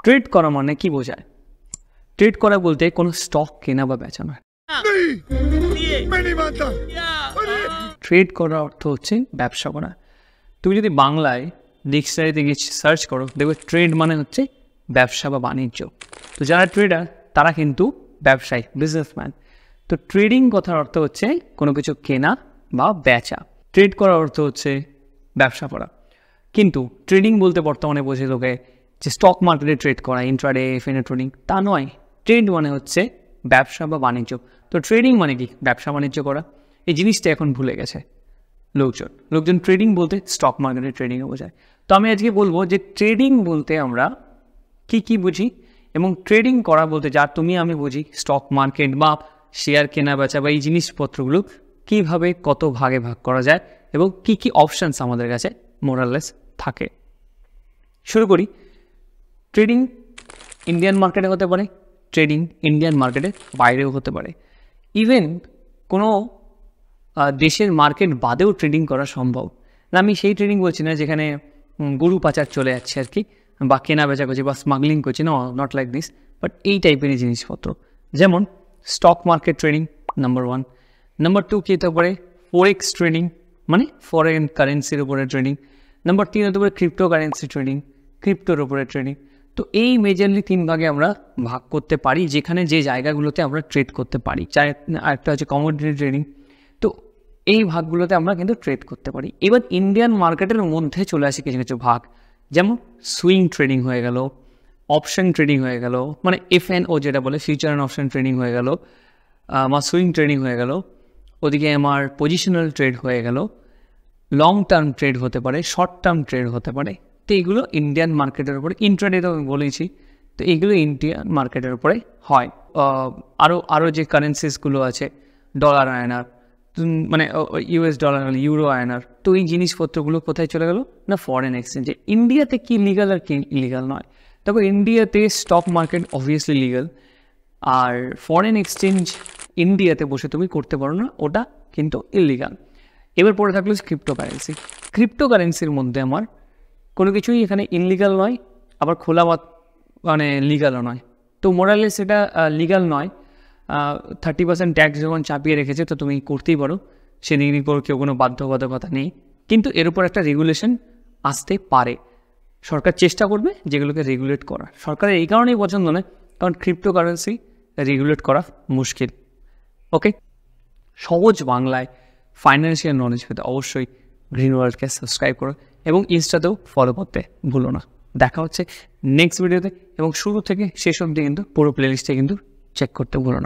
Trade করা মানে কি বোঝায়? ট্রেড করা বলতে কোনো স্টক কেনা বা বেচা নয়। ট্রেড করার অর্থ হচ্ছে ব্যবসা করা। তুমি যদি বাংলায় ডিকশনারিতে গিয়ে সার্চ করো, দেখবে ট্রেড মানে হচ্ছে ব্যবসা বা বাণিজ্য। তো যারা ট্রেডার তারা কিন্তু ব্যবসায়ী, বিজনেসম্যান। তো ট্রেডিং কথার অর্থ হচ্ছে কোনো কিছু কেনা বা বেচা। ট্রেড করার অর্থ হচ্ছে ব্যবসা করা। কিন্তু ট্রেডিং বলতে বর্তমানে বোঝে লোকে যে স্টক মার্কেটে ট্রেড করা, ইন্ট্রাডে, এফএনএ ট্রেডিং, তা নয়। ট্রেড মানে হচ্ছে ব্যবসা বা বাণিজ্য। তো ট্রেডিং মানে কি? ব্যবসা বাণিজ্য করা। এই জিনিসটা এখন ভুলে গেছে লোকজন ট্রেডিং বলতে স্টক মার্কেটে ট্রেডিংয়ে বোঝায়। তো আমি আজকে বলবো যে ট্রেডিং বলতে আমরা কি বুঝি, এবং ট্রেডিং করা বলতে যা তুমি আমি বুঝি স্টক মার্কেট বা শেয়ার কেনা বেচা বা এই জিনিসপত্রগুলো কীভাবে কত ভাগে ভাগ করা যায় এবং কি অপশানস আমাদের কাছে মোরাললেস থাকে। শুরু করি। ট্রেডিং ইন্ডিয়ান মার্কেটে হতে পারে, ট্রেডিং ইন্ডিয়ান মার্কেটের বাইরেও হতে পারে। ইভেন কোনো দেশের মার্কেট বাদেও ট্রেডিং করা সম্ভব। আমি সেই ট্রেডিং বলছি না যেখানে গরু পাচার চলে যাচ্ছে আর কি, বা কেনা বেচা করছি বা স্মাগলিং করছি, নট লাইক দিস, বাট এই টাইপেরই জিনিসপত্র। যেমন stock market trading number 1। Number 2 কী হতে পারে? ফরেক্স ট্রেডিং, মানে ফরেন কারেন্সির উপরে ট্রেডিং। নাম্বার 3 হতে পারে ক্রিপ্টো কারেন্সি ট্রেডিং, ক্রিপ্টোর উপরে ট্রেডিং। তো এই মেজরলি 3 ভাগে আমরা ভাগ করতে পারি, যেখানে যে জায়গাগুলোতে আমরা ট্রেড করতে পারি। আরেকটা হচ্ছে কমোডিটি ট্রেডিং। তো এই ভাগগুলোতে আমরা কিন্তু ট্রেড করতে পারি। এবার ইন্ডিয়ান মার্কেটের মধ্যে চলে আসে কিছু কিছু ভাগ, যেমন সুইং ট্রেডিং হয়ে গেল, অপশন ট্রেডিং হয়ে গেল, মানে এফএনও যেটা বলে ফিউচার অ্যান্ড অপশন ট্রেডিং হয়ে গেল, আমার সুইং ট্রেডিং হয়ে গেল, ওদিকে আমার পজিশনাল ট্রেড হয়ে গেল, লং টার্ম ট্রেড হতে পারে, শর্ট টার্ম ট্রেড হতে পারে। তো এইগুলো ইন্ডিয়ান মার্কেটের উপরে, ইন্ট্রাডে তো আমি বলেছি, তো এইগুলো ইন্ডিয়ান মার্কেটের উপরে হয়। আরও যে কারেন্সিসগুলো আছে, ডলার আয়নার, মানে ইউএস ডলার, ইউরো আয়নার, তো এই জিনিসপত্রগুলো কোথায় চলে গেল না ফরেন এক্সচেঞ্জে। ইন্ডিয়াতে কি লিগাল আর কি ইলিগাল নয়? দেখো, ইন্ডিয়াতে স্টক মার্কেট অবভিয়াসলি লিগাল, আর ফরেন এক্সচেঞ্জ ইন্ডিয়াতে বসে তুমি করতে পারো না, ওটা কিন্তু ইলিগাল। এবার পড়ে থাকলো ক্রিপ্টো কারেন্সির মধ্যে আমার কোনো কিছুই এখানে ইনলিগাল নয়, আবার খোলা মানে লিগালও নয়। তো মোরালে সেটা লিগাল নয়। 30% ট্যাক্স যখন চাপিয়ে রেখেছে, তো তুমি করতেই পারো, সেদিকের উপর কেউ কোনো বাধ্যবাধকতা নেই। কিন্তু এর উপর একটা রেগুলেশন আসতে পারে, সরকার চেষ্টা করবে যেগুলোকে রেগুলেট করা। সরকারের এই কারণেই পছন্দ নয়, কারণ ক্রিপ্টো কারেন্সি রেগুলেট করা মুশকিল। ওকে, সহজ বাংলায় ফাইন্যান্সিয়াল নলেজ পেতে অবশ্যই গ্রিন ওয়ার্ল্ডকে সাবস্ক্রাইব করো এবং ইনস্টাতেও ফলো করতে ভুলো না। দেখা হচ্ছে নেক্সট ভিডিওতে, এবং শুরু থেকে শেষ অবধি কিন্তু পুরো প্লেলিস্টে কিন্তু চেক করতে ভুলো না।